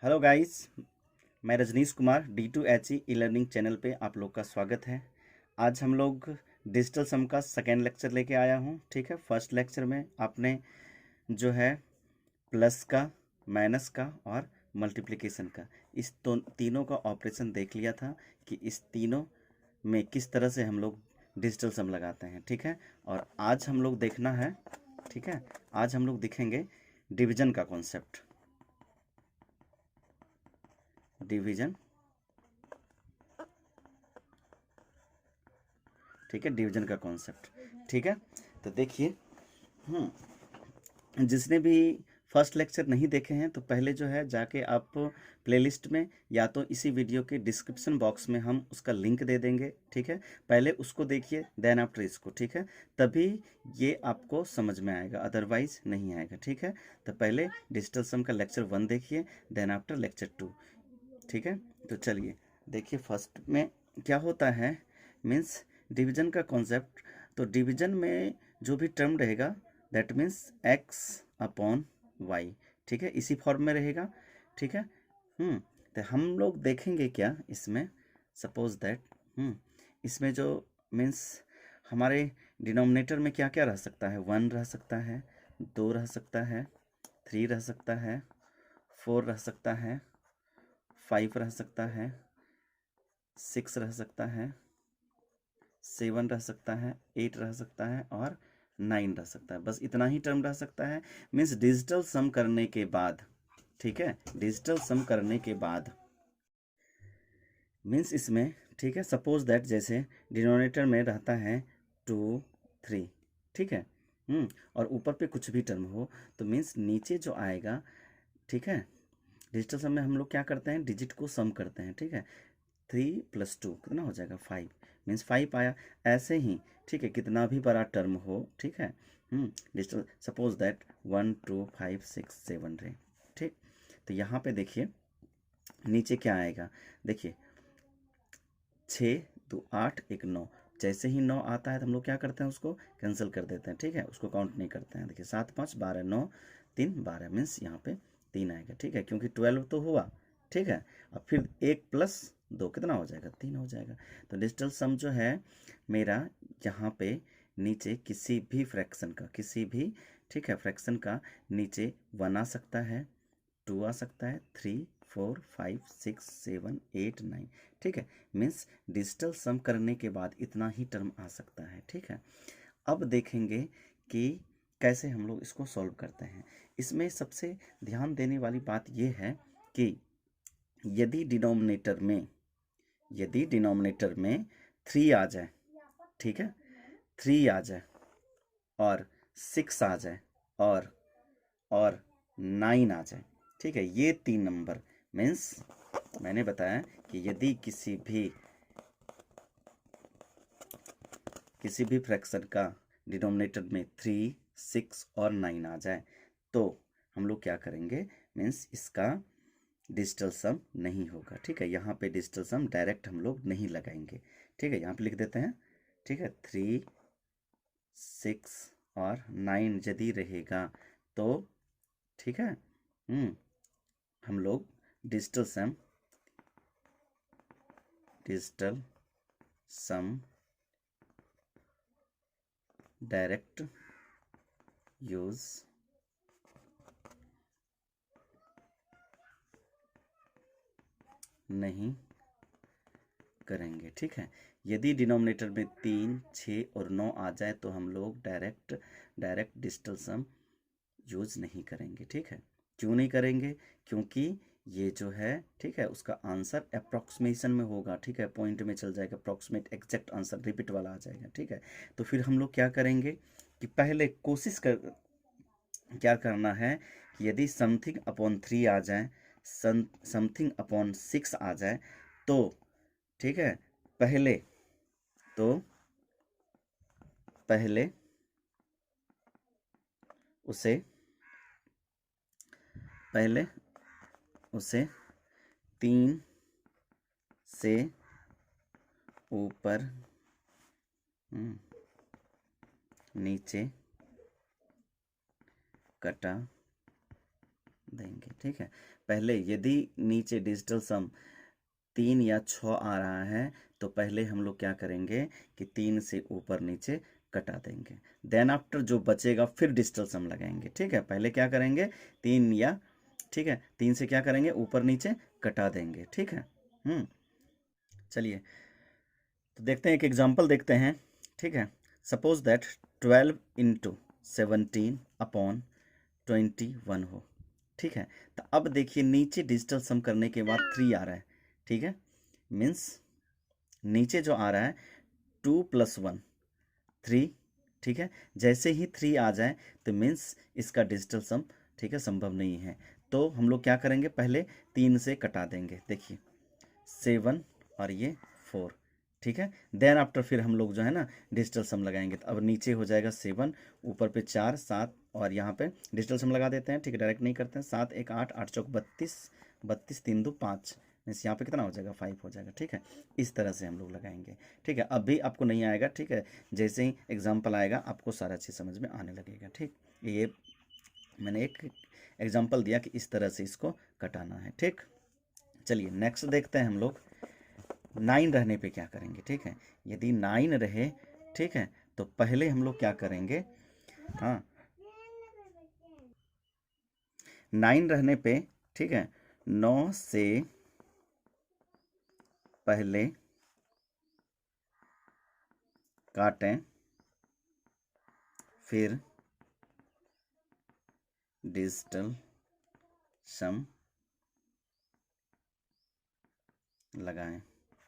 Hello guys, मैं Rajneesh Kumar D2HE e learning channel पे आप लोग का स्वागत है। आज हम लोग डिजिटल सम का सेकेंड लेक्चर लेके आया हूँ। ठीक है, फर्स्ट लेक्चर में आपने जो है प्लस का, माइनस का और मल्टीप्लिकेशन का, इस तीनों का ऑपरेशन देख लिया था कि इस तीनों में किस तरह से हम लोग डिजिटल सम लगाते हैं। ठीक है, और आज हम लोग देखना है, ठीक है, आज हम लोग दिखेंगे डिवीजन का कॉन्सेप्ट। डिवीजन, ठीक है, डिवीजन का कॉन्सेप्ट। ठीक है, तो देखिए, जिसने भी फर्स्ट लेक्चर नहीं देखे हैं तो पहले जो है जाके आप प्लेलिस्ट में या तो इसी वीडियो के डिस्क्रिप्शन बॉक्स में हम उसका लिंक दे देंगे। ठीक है, पहले उसको देखिए, देन आफ्टर इसको। ठीक है, तभी ये आपको समझ में आएगा, अदरवाइज नहीं आएगा। ठीक है, तो पहले डिजिटल सम का लेक्चर 1 देखिए, देन आफ्टर लेक्चर 2। ठीक है, तो चलिए देखिए, फर्स्ट में क्या होता है, मीन्स डिवीजन का कॉन्सेप्ट। तो डिवीजन में जो भी टर्म रहेगा that means x upon y. ठीक है, इसी फॉर्म में रहेगा। ठीक है, तो हम लोग देखेंगे क्या इसमें, सपोज दैट इसमें जो मीन्स हमारे डिनोमिनेटर में क्या क्या रह सकता है, 1 रह सकता है, 2 रह सकता है, 3 रह सकता है, 4 रह सकता है, 5 रह सकता है, 6 रह सकता है, 7 रह सकता है, 8 रह सकता है और 9 रह सकता है। बस इतना ही टर्म रह सकता है। मीन्स डिजिटल सम करने के बाद, ठीक है, डिजिटल सम करने के बाद मीन्स इसमें, ठीक है, सपोज दैट जैसे डिनोमिनेटर में रहता है 2, 3। ठीक है, और ऊपर पे कुछ भी टर्म हो तो मीन्स नीचे जो आएगा, ठीक है, डिजिटल सम में हम लोग क्या करते हैं, डिजिट को सम करते हैं। ठीक है, 3 + 2 कितना हो जाएगा, 5। मीन्स 5 आया। ऐसे ही, ठीक है, कितना भी बड़ा टर्म हो, ठीक है, डिजिटल सपोज दैट 1, 2, 5, 6, 7 रहे। ठीक, तो यहाँ पे देखिए नीचे क्या आएगा, देखिए 6, 2, 8, 1, 9। जैसे ही 9 आता है तो हम लोग क्या करते हैं, उसको कैंसिल कर देते हैं। ठीक है, उसको काउंट नहीं करते हैं। देखिए 7, 5, 12, 9, 3, 12 मीन्स यहाँ पे 3 आएगा। ठीक है, क्योंकि 12 तो हुआ। ठीक है, अब फिर 1 + 2 कितना हो जाएगा, 3 हो जाएगा। तो डिजिटल सम जो है मेरा यहाँ पे नीचे किसी भी फ्रैक्शन का, किसी भी, ठीक है, फ्रैक्शन का नीचे 1 आ सकता है, 2 आ सकता है, 3, 4, 5, 6, 7, 8, 9। ठीक है, मीन्स डिजिटल सम करने के बाद इतना ही टर्म आ सकता है। ठीक है, अब देखेंगे कि कैसे हम लोग इसको सॉल्व करते हैं। इसमें सबसे ध्यान देने वाली बात यह है कि यदि डिनोमिनेटर में 3 आ जाए, ठीक है, 3 आ जाए और 6 आ जाए और 9 आ जाए, ठीक है, ये 3 नंबर मीन्स मैंने बताया कि यदि किसी भी फ्रैक्शन का डिनोमिनेटर में 3, 6 और 9 आ जाए तो हम लोग क्या करेंगे, मीन्स इसका डिजिटल सम नहीं होगा। ठीक है, यहाँ पे डिजिटल सम डायरेक्ट हम लोग नहीं लगाएंगे। ठीक है, यहाँ पे लिख देते हैं। ठीक है, 3, 6 और 9 यदि रहेगा तो, ठीक है, हम लोग डिजिटल सम डायरेक्ट यूज नहीं करेंगे। ठीक है, यदि डिनोमिनेटर में 3, 6 और 9 आ जाए तो हम लोग डायरेक्ट डिजिटल सम यूज नहीं करेंगे। ठीक है, क्यों नहीं करेंगे, क्योंकि ये जो है, ठीक है, उसका आंसर अप्रॉक्सीमेशन में होगा। ठीक है, पॉइंट में चल जाएगा, अप्रॉक्सीमेट एग्जैक्ट आंसर रिपीट वाला आ जाएगा। ठीक है, तो फिर हम लोग क्या करेंगे कि पहले कोशिश कर क्या करना है कि यदि समथिंग अपॉन 3 आ जाए, समथिंग अपॉन 6 आ जाए तो, ठीक है, पहले तो पहले उसे पहले उसे 3 से ऊपर नीचे कटा देंगे। ठीक है, पहले यदि नीचे डिजिटल सम 3 या 6 आ रहा है तो पहले हम लोग क्या करेंगे कि 3 से ऊपर नीचे कटा देंगे, देन आफ्टर जो बचेगा फिर डिजिटल सम लगाएंगे। ठीक है, पहले क्या करेंगे 3 या, ठीक है 3 से क्या करेंगे ऊपर नीचे कटा देंगे। ठीक है, चलिए तो देखते हैं, एक एग्जांपल देखते हैं। ठीक है, सपोज दैट 12 इंटू 17 अपॉन 21 हो। ठीक है, तो अब देखिए नीचे डिजिटल सम करने के बाद 3 आ रहा है। ठीक है, मीन्स नीचे जो आ रहा है 2 + 1 3। ठीक है, जैसे ही 3 आ जाए तो मीन्स इसका डिजिटल सम, ठीक है, संभव नहीं है। तो हम लोग क्या करेंगे, पहले 3 से कटा देंगे। देखिए 7 और ये 4। ठीक है, देन आफ्टर फिर हम लोग जो है ना डिजिटल सम लगाएंगे। तो अब नीचे हो जाएगा 7, ऊपर पे 4 7 और यहाँ पे डिजिटल सम लगा देते हैं। ठीक है, डायरेक्ट नहीं करते हैं। 7 1 8 8 चौक 32 32 3 2 5, मीन्स यहाँ पे कितना हो जाएगा 5 हो जाएगा। ठीक है, इस तरह से हम लोग लगाएंगे। ठीक है, अब भी आपको नहीं आएगा। ठीक है, जैसे ही एग्जाम्पल आएगा आपको सारा चीज़ समझ में आने लगेगा। ठीक, ये मैंने एक एग्जाम्पल दिया कि इस तरह से इसको कटाना है। ठीक, चलिए नेक्स्ट देखते हैं हम लोग 9 रहने पे क्या करेंगे। ठीक है, यदि 9 रहे, ठीक है, तो पहले हम लोग क्या करेंगे, हाँ 9 रहने पे, ठीक है 9 से पहले काटें, फिर डिजिटल सम लगाएं।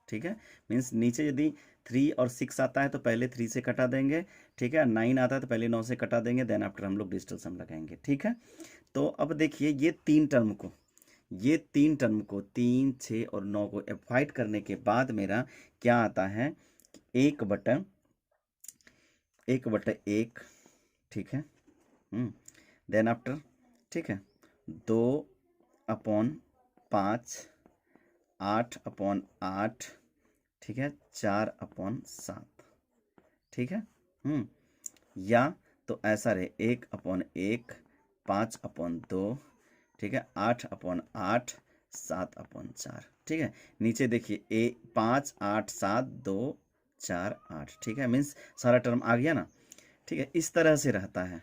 ठीक है, मीन्स नीचे यदि 3 और 6 आता है तो पहले 3 से कटा देंगे। ठीक है, 9 आता है तो पहले 9 से कटा देंगे, देन आफ्टर हम लोग डिजिटल सम लगाएंगे। ठीक है, तो अब देखिए ये 3 टर्म को, ये 3 टर्म को 3 6 और 9 को एवॉइड करने के बाद मेरा क्या आता है, 1/1। ठीक है, देन आफ्टर, ठीक है 2/5, 8/8, ठीक है 4/7। ठीक है, या तो ऐसा रहे 1/1, 5/2, ठीक है 8/8, 7/4। ठीक है, नीचे देखिए 5 8 7 2 4 8। ठीक है, मीन्स सारा टर्म आ गया ना। ठीक है, इस तरह से रहता है,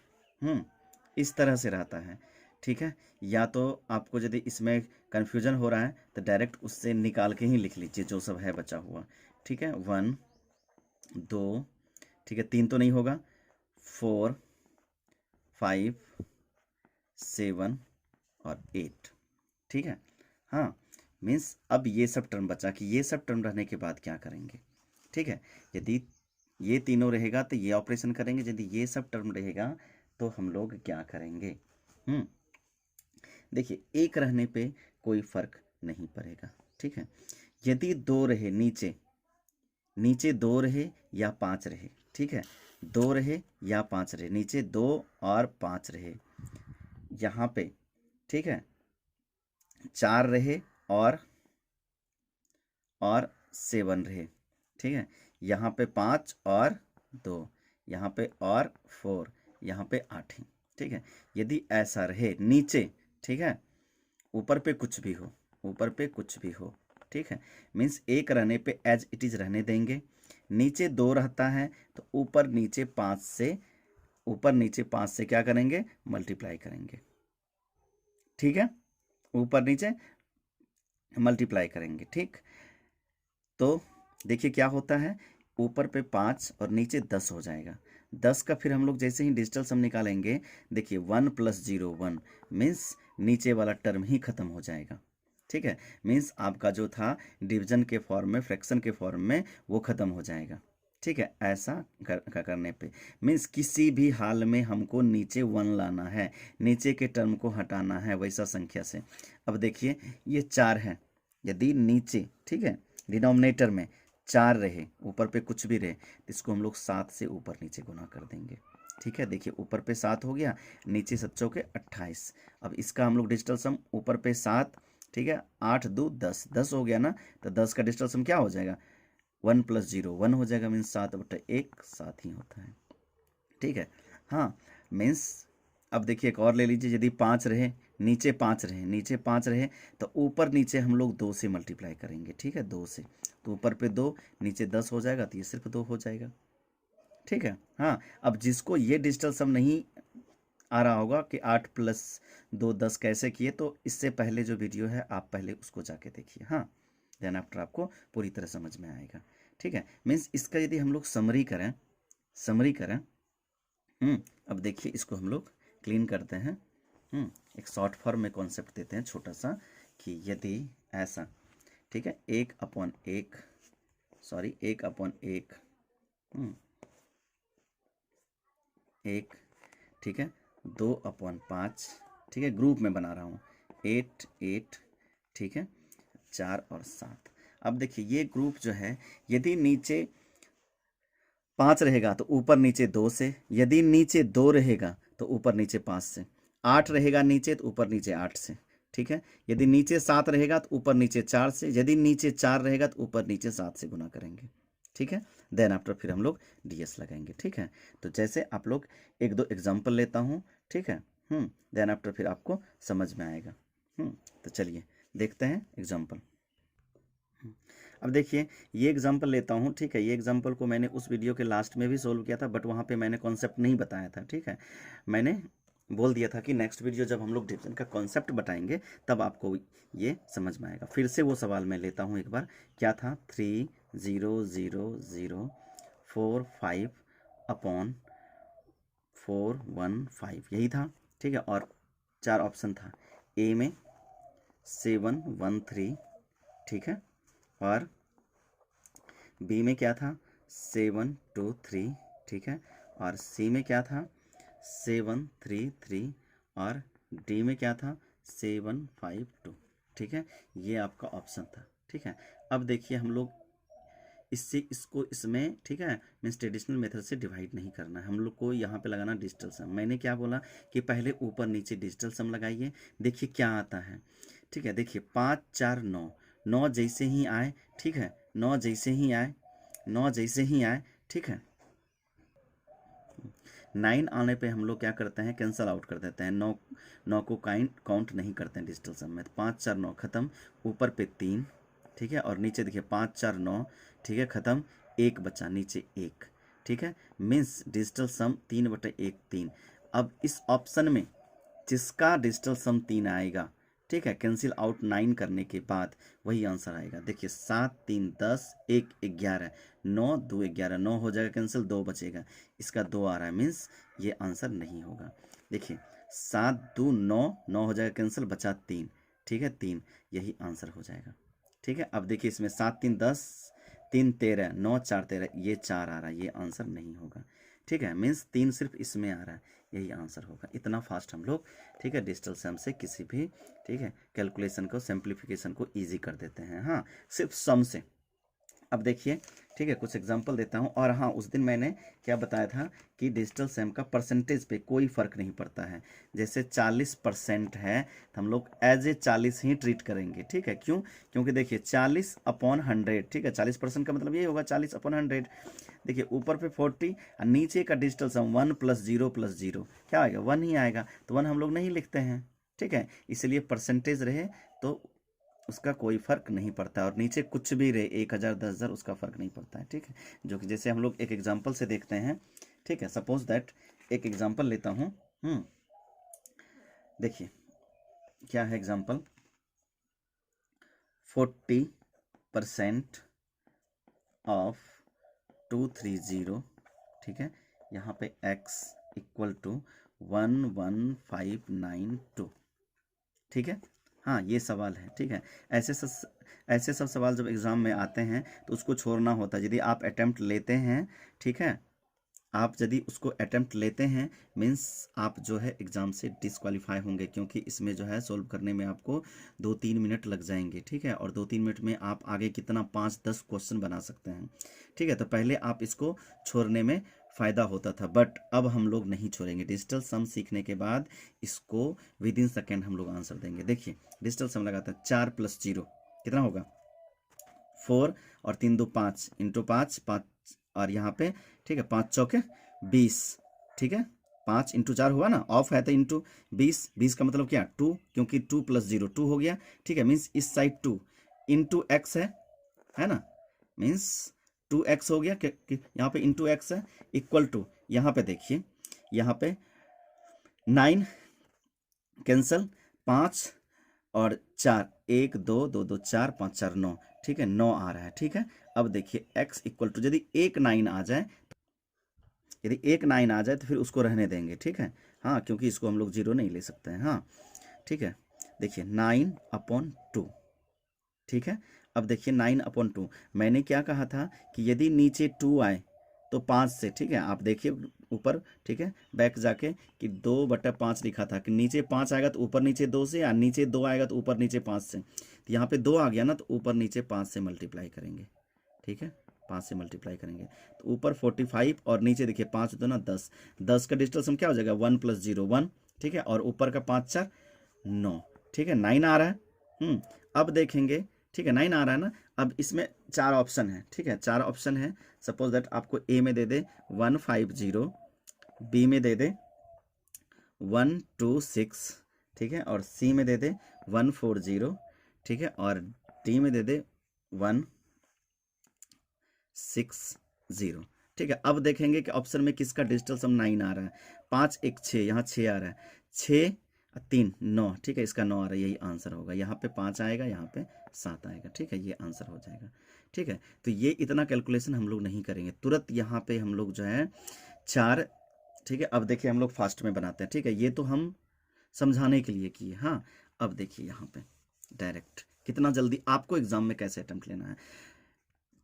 इस तरह से रहता है। ठीक है, या तो आपको यदि इसमें कन्फ्यूजन हो रहा है तो डायरेक्ट उससे निकाल के ही लिख लीजिए जो सब है बचा हुआ। ठीक है, 1 2, ठीक है 3 तो नहीं होगा, 4 5 7 और 8। ठीक है, हाँ मीन्स अब ये सब टर्म बचा कि ये सब टर्म रहने के बाद क्या करेंगे। ठीक है, यदि ये तीनों रहेगा तो ये ऑपरेशन करेंगे, यदि ये सब टर्म रहेगा तो हम लोग क्या करेंगे। देखिए एक रहने पे कोई फर्क नहीं पड़ेगा। ठीक है, यदि 2 रहे, नीचे नीचे 2 रहे या 5 रहे, ठीक है 2 रहे या 5 रहे, नीचे 2 और 5 रहे, यहाँ पे ठीक है 4 रहे और 7 रहे। ठीक है, यहाँ पे 5 और 2, यहाँ पे और 4, यहाँ पे 8 ही। ठीक है, यदि ऐसा रहे नीचे, ठीक है ऊपर पे कुछ भी हो, ऊपर पे कुछ भी हो। ठीक है, मीन्स एक रहने पे एज इट इज रहने देंगे। नीचे 2 रहता है तो ऊपर नीचे 5 से, ऊपर नीचे 5 से क्या करेंगे, मल्टीप्लाई करेंगे। ठीक है, ऊपर नीचे मल्टीप्लाई करेंगे। ठीक, तो देखिए क्या होता है, ऊपर पे 5 और नीचे 10 हो जाएगा। 10 का फिर हम लोग जैसे ही डिजिटल सम निकालेंगे, देखिए 1 + 0 1, मीन्स नीचे वाला टर्म ही खत्म हो जाएगा। ठीक है, मीन्स आपका जो था डिवीजन के फॉर्म में, फ्रैक्शन के फॉर्म में, वो खत्म हो जाएगा। ठीक है, ऐसा करने पे मीन्स किसी भी हाल में हमको नीचे 1 लाना है, नीचे के टर्म को हटाना है वैसा संख्या से। अब देखिए ये 4 है, यदि नीचे, ठीक है डिनोमिनेटर में 4 रहे, ऊपर पे कुछ भी रहे, तो इसको हम लोग 7 से ऊपर नीचे गुना कर देंगे। ठीक है, देखिए ऊपर पे 7 हो गया, नीचे 7 चौके 28। अब इसका हम लोग डिजिटल सम, ऊपर पे 7, ठीक है 8 2 10, 10 हो गया ना, तो 10 का डिजिटल सम क्या हो जाएगा, 1 + 0 1 हो जाएगा, मीन्स 7/1 7 ही होता है। ठीक है, हाँ मीन्स अब देखिए एक और ले लीजिए, यदि 5 रहे, नीचे 5 रहे, नीचे 5 रहे तो ऊपर नीचे हम लोग 2 से मल्टीप्लाई करेंगे, ठीक है, 2 से। तो ऊपर पे 2, नीचे 10 हो जाएगा, तो ये सिर्फ 2 हो जाएगा, ठीक है। हाँ, अब जिसको ये डिजिटल सम नहीं आ रहा होगा कि 8 + 2 10 कैसे किए, तो इससे पहले जो वीडियो है आप पहले उसको जाके देखिए। हाँ, देन आफ्टर आपको पूरी तरह समझ में आएगा, ठीक है। मीन्स इसका यदि हम लोग समरी करें, अब देखिए इसको हम लोग क्लीन करते हैं। एक शॉर्ट फॉर्म में कॉन्सेप्ट देते हैं छोटा सा, कि यदि ऐसा, ठीक है, 1/1, सॉरी 1/1, 1, ठीक है, 2/5, ठीक है, ग्रुप में बना रहा हूँ, 8 8, ठीक है, 4 और 7। अब देखिए ये ग्रुप जो है, यदि नीचे 5 रहेगा तो ऊपर नीचे 2 से, यदि नीचे 2 रहेगा तो ऊपर नीचे 5 से, 8 रहेगा नीचे तो ऊपर नीचे 8 से, ठीक है। यदि नीचे 7 रहेगा तो ऊपर नीचे 4 से, यदि नीचे 4 रहेगा तो ऊपर नीचे 7 से गुना करेंगे, ठीक है। देन आफ्टर फिर हम लोग डीएस लगाएंगे, ठीक है। तो जैसे आप लोग 1-2 एग्जाम्पल लेता हूँ, ठीक है। देन आफ्टर फिर आपको समझ में आएगा। तो चलिए देखते हैं एग्जाम्पल। अब देखिए ये एग्जांपल लेता हूँ, ठीक है। ये एग्जांपल को मैंने उस वीडियो के लास्ट में भी सोल्व किया था, बट वहाँ पे मैंने कॉन्सेप्ट नहीं बताया था, ठीक है। मैंने बोल दिया था कि नेक्स्ट वीडियो जब हम लोग डिवीजन का कॉन्सेप्ट बताएंगे तब आपको ये समझ में आएगा। फिर से वो सवाल मैं लेता हूँ एक बार, क्या था, 3 0 0 0 4 5 अपॉन 4 1 5, यही था, ठीक है। और 4 ऑप्शन था, ए में 7 1 3, ठीक है, और बी में क्या था, 7 2 3, ठीक है, और सी में क्या था, 7 3 3, और डी में क्या था, 7 5 2, ठीक है। ये आपका ऑप्शन था, ठीक है। अब देखिए हम लोग इससे इसको इसमें, ठीक है, मीन्स ट्रेडिशनल मेथड से डिवाइड नहीं करना है हम लोग को, यहाँ पे लगाना डिजिटल सम। मैंने क्या बोला कि पहले ऊपर नीचे डिजिटल सम लगाइए, देखिए क्या आता है, ठीक है। देखिए 5 4 9, 9 जैसे ही आए, ठीक है, 9 जैसे ही आए, 9 जैसे ही आए, ठीक है, 9 आने पे हम लोग क्या करते हैं, कैंसल आउट कर देते हैं, 9 को काउंट नहीं करते हैं डिजिटल सम में। 5 4 9 खत्म, ऊपर पे 3, ठीक है, और नीचे देखिए 5 4 9, ठीक है, खत्म, 1 बचा, नीचे 1, ठीक है। मीन्स डिजिटल सम 3/1 3। अब इस ऑप्शन में जिसका डिजिटल सम 3 आएगा, ठीक है, कैंसिल आउट 9 करने के बाद वही आंसर आएगा। देखिए 7 3 10, 1 11, 9 2 11, 9 हो जाएगा कैंसिल, 2 बचेगा, इसका 2 आ रहा है, मीन्स ये आंसर नहीं होगा। देखिए 7 2 9, 9 हो जाएगा कैंसिल, बचा 3, ठीक है, 3, यही आंसर हो जाएगा, ठीक है। अब देखिए इसमें 7 3 10, 3 13, 9 4 13, ये 4 आ रहा है, ये आंसर नहीं होगा, ठीक है। मीन्स 3 सिर्फ इसमें आ रहा है, यही आंसर होगा। इतना फास्ट हम लोग, ठीक है, डिजिटल सम से किसी भी, ठीक है, कैलकुलेशन को, सिंप्लीफिकेशन को इजी कर देते हैं, हाँ, सिर्फ सम से। अब देखिए, ठीक है, कुछ एग्जांपल देता हूं। और हाँ, उस दिन मैंने क्या बताया था कि डिजिटल सम का परसेंटेज पे कोई फ़र्क नहीं पड़ता है। जैसे 40% है तो हम लोग एज ए 40 ही ट्रीट करेंगे, ठीक है। क्यों? क्योंकि देखिए 40/100, ठीक है, 40% का मतलब ये होगा 40/100। देखिए ऊपर पे 40 और नीचे का डिजिटल सम 1 + 0 + 0 क्या आएगा, 1 ही आएगा, तो 1 हम लोग नहीं लिखते हैं, ठीक है। इसलिए परसेंटेज रहे तो उसका कोई फर्क नहीं पड़ता, और नीचे कुछ भी रहे 1000 10,000 उसका फर्क नहीं पड़ता है, ठीक है। जो कि जैसे हम लोग एक एग्जांपल से देखते हैं, ठीक है। सपोज दैट एक एग्जांपल लेता हूँ, देखिए क्या है एग्जांपल, 40% ऑफ 230, ठीक है, यहाँ पे x = 11592, ठीक है। हाँ, ये सवाल है, ठीक है। ऐसे सब सवाल जब एग्ज़ाम में आते हैं तो उसको छोड़ना होता है। यदि आप अटेम्प्ट लेते हैं, ठीक है, आप यदि उसको अटेम्प्ट लेते हैं, मीन्स आप जो है एग्ज़ाम से डिसक्वालीफाई होंगे, क्योंकि इसमें जो है सोल्व करने में आपको 2-3 मिनट लग जाएंगे, ठीक है। और 2-3 मिनट में आप आगे कितना 5-10 क्वेश्चन बना सकते हैं, ठीक है। तो पहले आप इसको छोड़ने में फ़ायदा होता था, बट अब हम लोग नहीं छोड़ेंगे। डिजिटल सम सीखने के बाद इसको विदिन सेकेंड हम लोग आंसर देंगे। देखिए डिजिटल सम लगाता है, 4 + 0 कितना होगा, 4, और 3 2 5 × 5 5, और यहाँ पे, ठीक है, 5 चौके 20, ठीक है, 5 इंटू 4 हुआ ना, ऑफ है तो इंटू 20, 20 का मतलब क्या 2, क्योंकि 2 + 0 2 हो गया, ठीक है। मीन्स इस साइड 2 इंटू एक्स है ना, मीन्स 2x हो गया यहाँ पे इंटू एक्स है, इक्वल टू यहाँ पे देखिए, यहाँ पे 9 कैंसल, 5 और 4, 1 2 2 2 4 5 4 9, ठीक है, 9 आ रहा है, ठीक है। अब देखिए x इक्वल टू यदि एक 9 आ जाए, यदि एक 9 आ जाए तो फिर उसको रहने देंगे, ठीक है। हाँ, क्योंकि इसको हम लोग 0 नहीं ले सकते हैं, हाँ, ठीक है। देखिए 9/2, ठीक है। अब देखिए 9/2, मैंने क्या कहा था कि यदि नीचे 2 आए तो 5 से, ठीक है। आप देखिए ऊपर, ठीक है, बैक जाके कि 2/5 लिखा था कि नीचे 5 आएगा तो ऊपर नीचे 2 से, या नीचे 2 आएगा तो ऊपर नीचे 5 से। तो यहाँ पे 2 आ गया ना, तो ऊपर नीचे 5 से मल्टीप्लाई करेंगे, ठीक है, 5 से मल्टीप्लाई करेंगे तो ऊपर 45 और नीचे देखिए 5 होता ना 10, 10 का डिजिटल सम क्या हो जाएगा 1 + 0 1, ठीक है, और ऊपर का 5 4 9, ठीक है, 9 आ रहा है। अब देखेंगे, ठीक है, 9 आ रहा है ना। अब इसमें 4 ऑप्शन है, ठीक है, 4 ऑप्शन है। सपोज दैट आपको ए में दे दे 150, बी में दे दे 126, ठीक है, और सी में दे दे 140, ठीक है, और डी में दे दे 160, ठीक है। अब देखेंगे कि ऑप्शन में किसका डिजिटल सम 9 आ रहा है। 5 1 6, यहाँ 6 आ रहा है, 6 3 9, ठीक है, इसका 9 आ रहा है, यही आंसर होगा। यहाँ पे 5 आएगा, यहाँ पे 7 आएगा, ठीक है, ये आंसर हो जाएगा, ठीक है। तो ये इतना कैलकुलेशन हम लोग नहीं करेंगे, तुरंत यहाँ पे हम लोग जो है 4, ठीक है। अब देखिए हम लोग फास्ट में बनाते हैं, ठीक है, ये तो हम समझाने के लिए किए, हाँ। अब देखिए यहाँ पे डायरेक्ट कितना जल्दी आपको एग्जाम में कैसे अटेम्प्ट लेना है।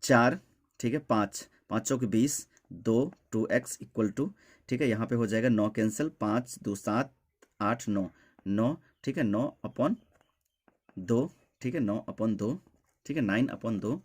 4, ठीक है, 5 5 चौक 20, 2 2x इक्वल टू, ठीक है, यहाँ पे हो जाएगा 9 कैंसिल, 5 2 7 8 9 9, ठीक है, 9/2, ठीक है, 9/2, ठीक है, 9/2,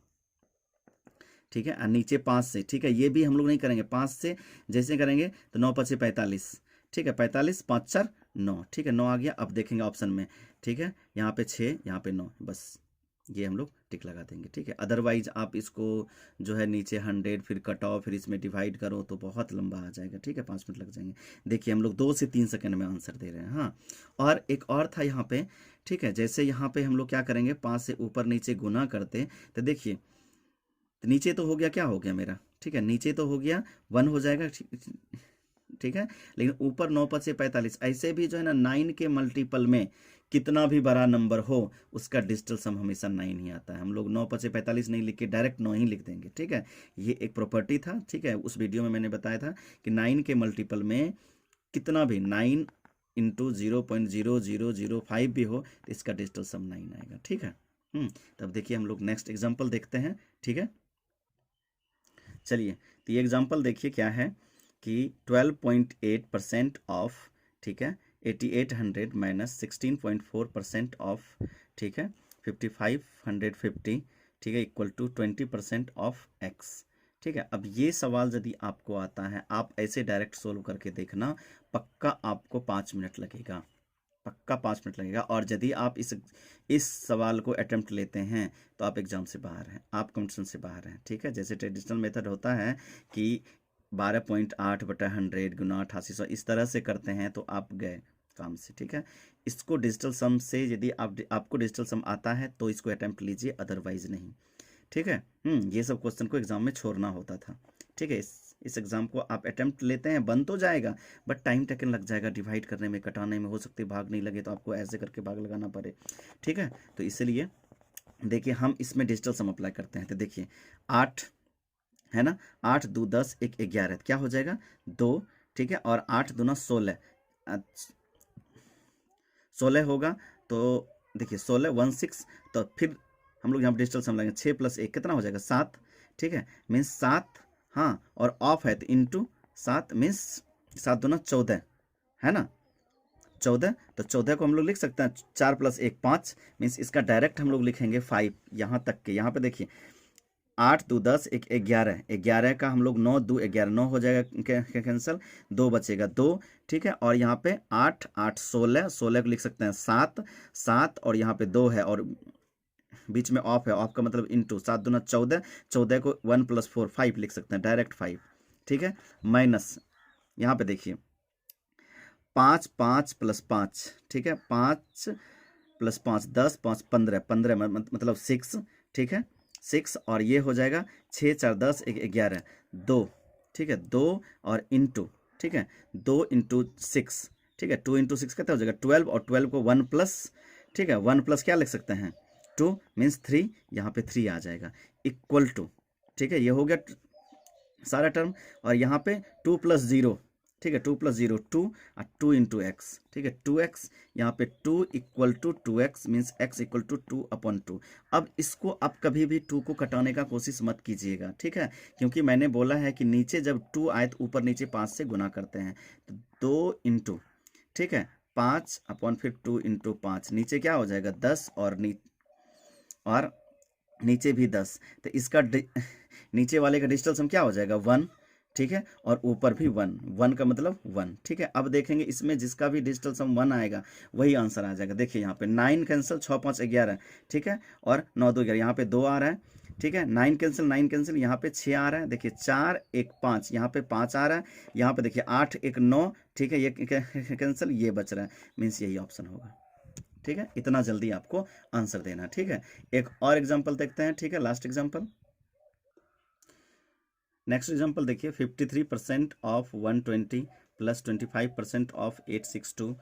ठीक है, और नीचे 5 से, ठीक है, ये भी हम लोग नहीं करेंगे 5 से, जैसे करेंगे तो 9 5 45, ठीक है, 45 5 4 9, ठीक है, 9 आ गया। अब देखेंगे ऑप्शन में, ठीक है, यहाँ पे 6, यहाँ पे 9, बस ये हम लोग टिक लगा देंगे, ठीक है। अदरवाइज आप इसको जो है नीचे 100 फिर कट ऑफ फिर इसमें डिवाइड करो तो बहुत लंबा आ जाएगा, ठीक है, 5 मिनट लग जाएंगे। देखिए हम लोग 2 से 3 सेकंड में आंसर दे रहे हैं, हाँ। और एक और था यहाँ पे, ठीक है, जैसे यहाँ पे हम लोग क्या करेंगे, 5 से ऊपर नीचे गुना करते, तो देखिए, तो नीचे तो हो गया, क्या हो गया मेरा, ठीक है, नीचे तो हो गया 1 हो जाएगा, ठीक है, लेकिन ऊपर 9 5 45, ऐसे भी जो है ना 9 के मल्टीपल में कितना भी बड़ा नंबर हो उसका डिजिटल सम हमेशा 9 ही आता है। हम लोग 9 5 45 नहीं लिख के डायरेक्ट 9 ही लिख देंगे, ठीक है, ये एक प्रॉपर्टी था, ठीक है, उस वीडियो में मैंने बताया था कि 9 के मल्टीपल में कितना भी 9 इंटू 0.0005 भी हो तो इसका डिजिटल सम 9 आएगा, ठीक है। तब देखिए हम लोग नेक्स्ट एग्जाम्पल देखते हैं, ठीक है। चलिए, तो ये एग्जाम्पल देखिए क्या है कि 12.8% ऑफ, ठीक है, 8800 माइनस 16.4% ऑफ, ठीक है, 5550, ठीक है, इक्वल टू 20% ऑफ x, ठीक है। अब ये सवाल यदि आपको आता है, आप ऐसे डायरेक्ट सोल्व करके देखना, पक्का आपको 5 मिनट लगेगा, पक्का 5 मिनट लगेगा। और यदि आप इस सवाल को अटेम्प्ट लेते हैं तो आप एग्जाम से बाहर हैं, आप कंपटीशन से बाहर हैं, ठीक है। जैसे ट्रेडिशनल मेथड होता है कि 12.8/100 गुना 8800, इस तरह से करते हैं तो आप गए काम से, ठीक है। इसको डिजिटल सम से यदि आपको डिजिटल सम आता है तो इसको अटेम्प्ट लीजिए, अदरवाइज नहीं, ठीक है। ये सब क्वेश्चन को एग्जाम में छोड़ना होता था, ठीक है। इस एग्ज़ाम को आप अटेम्प्ट लेते हैं, बन तो जाएगा बट टाइम टेकन लग जाएगा, डिवाइड करने में, कटाने में, हो सकती है भाग नहीं लगे तो आपको ऐसे करके भाग लगाना पड़े, ठीक है। तो इसलिए देखिए हम इसमें डिजिटल सम अप्लाई करते हैं, तो देखिए 8 है ना, 8 2 10 1 11, क्या हो जाएगा 2, ठीक है, और 8 दूना 16, 16 होगा, तो देखिए 16 16, तो फिर हम लोग यहाँ पर डिजिटल सम लगाएंगे, 6 + 1 कितना हो जाएगा 7, ठीक है, मीन्स 7, हाँ, और ऑफ है तो इंटू 7, मीन्स 7 दूना 14 है ना, 14, तो 14 को हम लोग लिख सकते हैं 4 + 1 5, मीन्स इसका डायरेक्ट हम लोग लिखेंगे 5 यहाँ तक के। यहाँ पे देखिए 8 2 10 1 11, 11 का हम लोग 9 2 11, 9 हो जाएगा कैंसिल, 2 बचेगा 2, ठीक है, और यहाँ पे 8 8 16, 16 को लिख सकते हैं 7 7, और यहाँ पे 2 है और बीच में ऑफ है, ऑफ का मतलब इंटू 7 दूना 14, 14 को 1 + 4 5 लिख सकते हैं, डायरेक्ट 5, ठीक है, माइनस यहाँ पे देखिए 5 5 प्लस 5, ठीक है, 5 प्लस 5 10, 5 15, 15 मतलब 6, ठीक है, 6, और ये हो जाएगा 6 4 10 1 11 2, ठीक है, 2 और इंटू, ठीक है, 2 इंटू 6, ठीक है, 2 इंटू 6 कितना हो जाएगा 12, और 12 को 1 प्लस, ठीक है, 1 प्लस क्या लिख सकते हैं 2 मीन्स 3, यहाँ पे 3 आ जाएगा इक्वल टू, ठीक है, ये हो गया सारा टर्म, और यहाँ पे 2 प्लस 0, ठीक है, 2 प्लस 0 2, और 2 इंटू एक्स, ठीक है, 2x, यहाँ पे 2 equal to 2x means x equal to 2/2। अब इसको आप कभी भी 2 को कटाने का कोशिश मत कीजिएगा, ठीक है, क्योंकि मैंने बोला है कि नीचे जब 2 आए तो ऊपर नीचे 5 से गुना करते हैं, तो 2 इंटू, ठीक है, 5 अपॉन फिर 2 इंटू 5, नीचे क्या हो जाएगा 10, और नीचे भी 10, तो इसका नीचे वाले का डिजिटल सम क्या हो जाएगा 1, ठीक है, और ऊपर भी 1, 1 का मतलब 1, ठीक है। अब देखेंगे इसमें जिसका भी डिजिटल सम 1 आएगा वही आंसर आ जाएगा। देखिए यहाँ पे 9 कैंसिल, 6 5 11, ठीक है, और 9 2 11, यहाँ पे 2 आ रहा है, ठीक है, 9 कैंसिल 9 कैंसिल, यहाँ पे 6 आ रहा है, देखिए 4 1 5, यहाँ पे 5 आ रहा है, यहाँ पे देखिए 8 1 9, ठीक है, ये कैंसिल, ये बच रहा है, मीन्स यही ऑप्शन होगा, ठीक है। इतना जल्दी आपको आंसर देना, ठीक है। एक और एग्जांपल देखते हैं, ठीक है, लास्ट एग्जांपल। नेक्स्ट एग्जांपल देखिए, 53% of 120 plus 25% of 862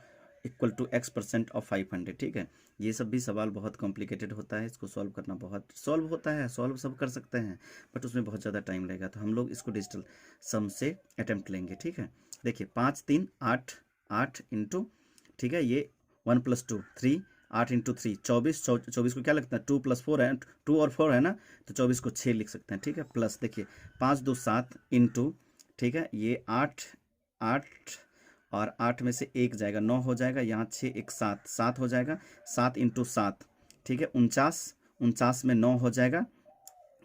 equal to x% of 500, ठीक है। ये सब भी सवाल बहुत कॉम्प्लिकेटेड होता है, इसको सॉल्व करना बहुत सॉल्व होता है, सॉल्व सब कर सकते हैं, बट उसमें बहुत ज़्यादा टाइम लगेगा, तो हम लोग इसको डिजिटल सम से अटेम्प्ट लेंगे, ठीक है। देखिए 5 3 8 8 इंटू, ठीक है, ये 1 प्लस 2 3, 8 इंटू 3 24, 24 को क्या लगता है 2 प्लस 4 है, 2 और 4 है ना, तो 24 को 6 लिख सकते हैं, ठीक है, प्लस देखिए 5 2 7 इंटू, ठीक है, ये 8 8, और 8 में से 1 जाएगा 9 हो जाएगा, यहाँ 6 1 7 7 हो जाएगा, 7 इंटू 7, ठीक है, 49, 49 में 9 हो जाएगा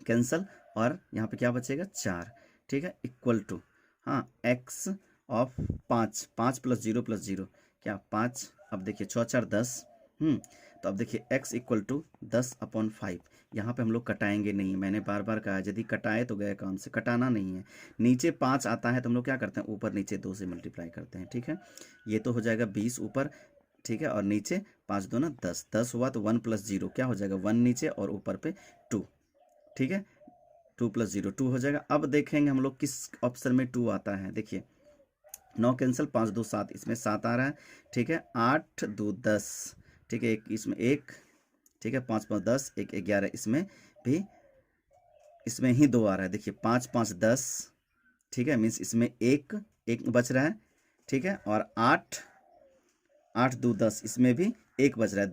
कैंसल, और यहाँ पे क्या बचेगा 4, ठीक है, इक्वल टू, हाँ, x ऑफ 5, 5 प्लस 0 प्लस 0 क्या 5, अब देखिए 6 4 10, तो अब देखिए x इक्वल टू 10/5, यहाँ पे हम लोग कटाएंगे नहीं, मैंने बार बार कहा यदि कटाए तो गए काम से, कटाना नहीं है। नीचे 5 आता है तो हम लोग क्या करते हैं ऊपर नीचे 2 से मल्टीप्लाई करते हैं, ठीक है, ये तो हो जाएगा 20 ऊपर, ठीक है, और नीचे 5 2 ना 10, 10 हुआ तो 1 प्लस 0 क्या हो जाएगा 1 नीचे और ऊपर पे 2, ठीक है, 2 प्लस 0 2 हो जाएगा। अब देखेंगे हम लोग किस ऑप्शन में 2 आता है, देखिए 9 कैंसिल, 5 2 7, इसमें 7 आ रहा है, ठीक है, 8 2 10, ठीक है, एक इसमें 1, ठीक है, 5 5 10 1 11, इसमें भी इसमें ही 2 आ रहा है, देखिए 5 5 10, ठीक है, मीन्स इसमें एक बच रहा है, ठीक है, और 8 8 2 10, इसमें भी 1 बच रहा है,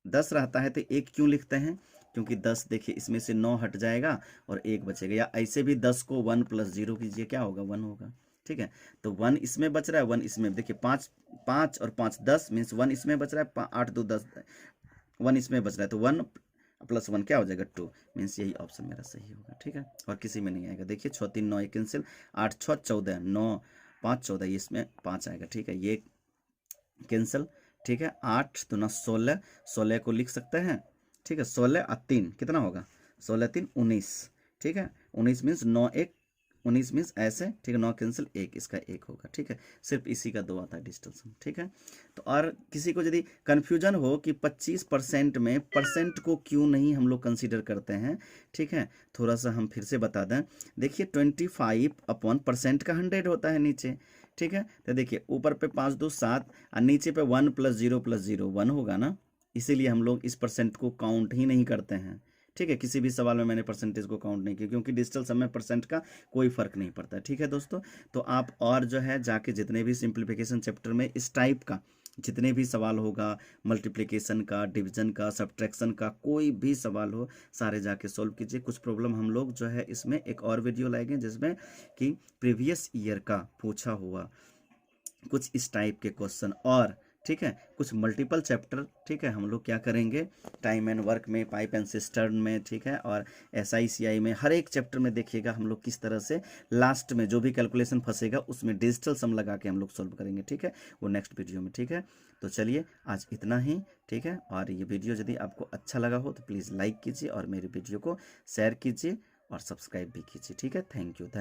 10 रहता है तो 1 क्यों लिखते हैं, क्योंकि 10 देखिए इसमें से 9 हट जाएगा और 1 बचेगा, या ऐसे भी 10 को 1 प्लस 0 कीजिए क्या होगा 1 होगा, ठीक है, तो 1 इसमें बच रहा है, 1 इसमें, देखिए 5 5 और 5 10 मीन्स 1 इसमें बच रहा है, 8 2 10 1 इसमें बच रहा है, तो 1 प्लस 1 क्या हो जाएगा 2, मीन्स यही ऑप्शन मेरा सही होगा, ठीक है, और किसी में नहीं आएगा। देखिए 6 3 9 कैंसिल, 8 6 14 9 5 14, इसमें 5 आएगा, ठीक है, ये कैंसिल, ठीक है, 8 तो ना 16, 16 को लिख सकते हैं, ठीक है, 16 और 3 कितना होगा 16 3 19, ठीक है, 19 मीन्स 9 1 19 मीन्स ऐसे, ठीक है, 9 कैंसिल 1, इसका 1 होगा, ठीक है, सिर्फ इसी का 2 आता है डिजिटल सम, ठीक है। तो और किसी को यदि कन्फ्यूजन हो कि 25% में परसेंट को क्यों नहीं हम लोग कंसीडर करते हैं, ठीक है, थोड़ा सा हम फिर से बता दें, देखिए 25/% का 100 होता है नीचे, ठीक है, तो देखिए ऊपर पे 5 2 7 और नीचे पे 1 प्लस 0 प्लस 0 1 होगा ना, इसीलिए हम लोग इस परसेंट को काउंट ही नहीं करते हैं, ठीक है, किसी भी सवाल में मैंने परसेंटेज को काउंट नहीं किया, क्योंकि डिजिटल सम में परसेंट का कोई फर्क नहीं पड़ता है, ठीक है दोस्तों। तो आप और जो है जाके जितने भी सिंप्लीफिकेशन चैप्टर में इस टाइप का जितने भी सवाल होगा, मल्टीप्लिकेशन का, डिवीजन का, सब्ट्रैक्शन का, कोई भी सवाल हो सारे जाके सॉल्व कीजिए। कुछ प्रॉब्लम हम लोग जो है इसमें एक और वीडियो लाएंगे जिसमें कि प्रीवियस ईयर का पूछा हुआ कुछ इस टाइप के क्वेश्चन, और ठीक है कुछ मल्टीपल चैप्टर, ठीक है, हम लोग क्या करेंगे टाइम एंड वर्क में, पाइप एंड सिस्टर्न में, ठीक है, और SICI में, हर एक चैप्टर में देखिएगा हम लोग किस तरह से लास्ट में जो भी कैलकुलेशन फंसेगा उसमें डिजिटल सम लगा के हम लोग सॉल्व करेंगे, ठीक है, वो नेक्स्ट वीडियो में, ठीक है। तो चलिए आज इतना ही, ठीक है, और ये वीडियो यदि आपको अच्छा लगा हो तो प्लीज़ लाइक कीजिए और मेरी वीडियो को शेयर कीजिए और सब्सक्राइब भी कीजिए, ठीक है। Thank you.